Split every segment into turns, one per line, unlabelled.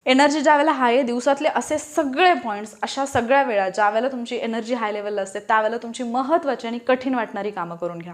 Energy ज्यावेळेला हाय आहे, दिवसातले असे सगळे पॉईंट्स, अशा सगळ्या वेळा ज्यावेळेला तुमची एनर्जी हाय लेवलला असते त्यावेळेला तुमची महत्त्वाची आणि कठीण वाटणारी कामं करून घ्या.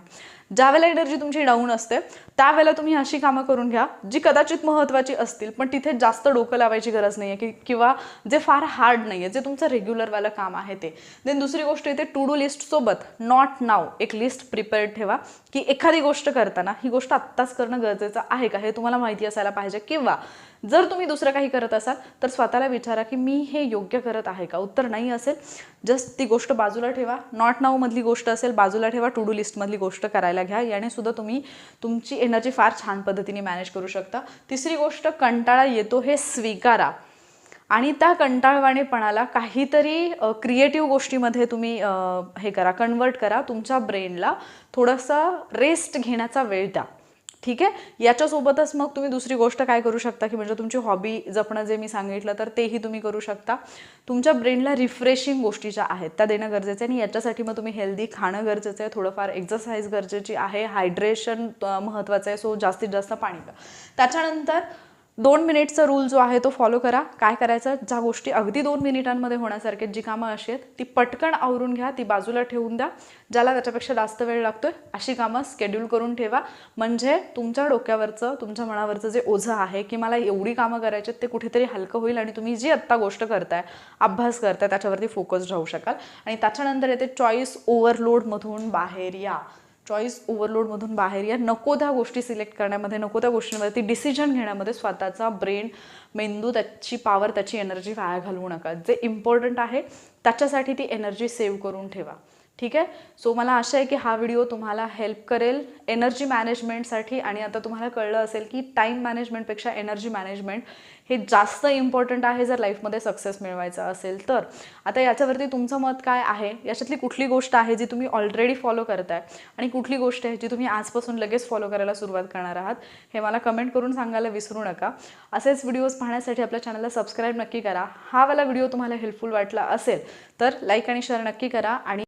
ज्यावेळेला एनर्जी तुमची डाऊन असते त्यावेळेला तुम्ही अशी कामं करून घ्या जी कदाचित महत्त्वाची असतील पण तिथे जास्त डोकं लावायची गरज नाही आहे किंवा जे फार हार्ड नाही आहे, जे तुमचं रेग्युलरवालं काम आहे ते. देन दुसरी गोष्ट इथे टू डू लिस्टसोबत नॉट नाव एक लिस्ट प्रिपेअर्ड ठेवा की एखादी गोष्ट करताना ही गोष्ट आत्ताच करणं गरजेचं आहे का हे तुम्हाला माहिती असायला पाहिजे. किंवा जर तुम्ही दुसरं काही करत असाल तर स्वतःला विचारा की मी हे योग्य करत आहे का. उत्तर नाही असेल जस्ट ती गोष्ट बाजूला ठेवा. नॉट नाव मधली गोष्ट असेल बाजूला ठेवा, टू डू लिस्टमधली गोष्ट करायला घ्या. याने सुद्धा तुम्ही तुमची एनर्जी फार छान पद्धतीने मॅनेज करू शकता. तिसरी गोष्ट, कंटाळा येतो हे स्वीकारा आणि त्या कंटाळवाणेपणाला काहीतरी क्रिएटिव्ह गोष्टीमध्ये तुम्ही हे करा, कन्वर्ट करा. तुमच्या ब्रेनला थोडासा रेस्ट घेण्याचा वेळ द्या. ठीक आहे. याच्यासोबतच मग तुम्ही दुसरी गोष्ट काय करू शकता की म्हणजे तुमची हॉबी जपणं जे मी सांगितलं तर तेही तुम्ही करू शकता. तुमच्या ब्रेनला रिफ्रेशिंग गोष्टी ज्या आहेत त्या देणं गरजेचं आहे आणि याच्यासाठी मग तुम्ही हेल्दी खाणं गरजेचं आहे, थोडंफार एक्सरसाइज गरजेची आहे, हायड्रेशन महत्त्वाचं आहे. सो जास्तीत जास्त पाणी प्या. त्याच्यानंतर 2 मिनिटचा रूल जो आहे तो फॉलो करा. काय करायचं, ज्या गोष्टी अगदी 2 मिनिटांमध्ये होण्यासारखे जी कामं अशी आहेत ती पटकन आवरून घ्या, ती बाजूला ठेवून द्या. ज्याला त्याच्यापेक्षा जास्त वेळ लागतोय अशी कामं स्केड्यूल करून ठेवा. म्हणजे तुमच्या डोक्यावरचं, तुमच्या मनावरचं जे ओझं आहे की मला एवढी कामं करायची ते कुठेतरी हलकं होईल आणि तुम्ही जी आत्ता गोष्ट करताय, अभ्यास करताय त्याच्यावरती फोकस राहू शकाल. आणि त्याच्यानंतर येते चॉईस ओव्हरलोडमधून बाहेर या. चॉईस ओव्हरलोडमधून बाहेर या. नको त्या गोष्टी सिलेक्ट करण्यामध्ये, नको त्या गोष्टींमध्ये, ती डिसिजन घेण्यामध्ये स्वतःचा ब्रेन, मेंदू, त्याची पॉवर, त्याची एनर्जी वाया घालवू नका. जे इम्पॉर्टंट आहे त्याच्यासाठी ती एनर्जी सेव्ह करून ठेवा. ठीक आहे. सो मला आशा आहे की हा व्हिडिओ तुम्हाला हेल्प करेल एनर्जी मॅनेजमेंटसाठी. आणि आता तुम्हाला कळलं असेल की टाईम मॅनेजमेंटपेक्षा एनर्जी मॅनेजमेंट हे जास्त इम्पॉर्टंट आहे जर लाईफमध्ये सक्सेस मिळवायचा असेल तर. आता याच्यावरती तुमचं मत काय आहे, याच्यातली कुठली गोष्ट आहे जी तुम्ही ऑलरेडी फॉलो करताय आणि कुठली गोष्ट आहे जी तुम्ही आजपासून लगेच फॉलो करायला सुरुवात करणार आहात, हे मला कमेंट करून सांगायला विसरू नका. असेच व्हिडिओज पाहण्यासाठी आपल्या चॅनलला सबस्क्राईब नक्की करा. हा वाला व्हिडिओ तुम्हाला हेल्पफुल वाटला असेल तर लाईक आणि शेअर नक्की करा. आणि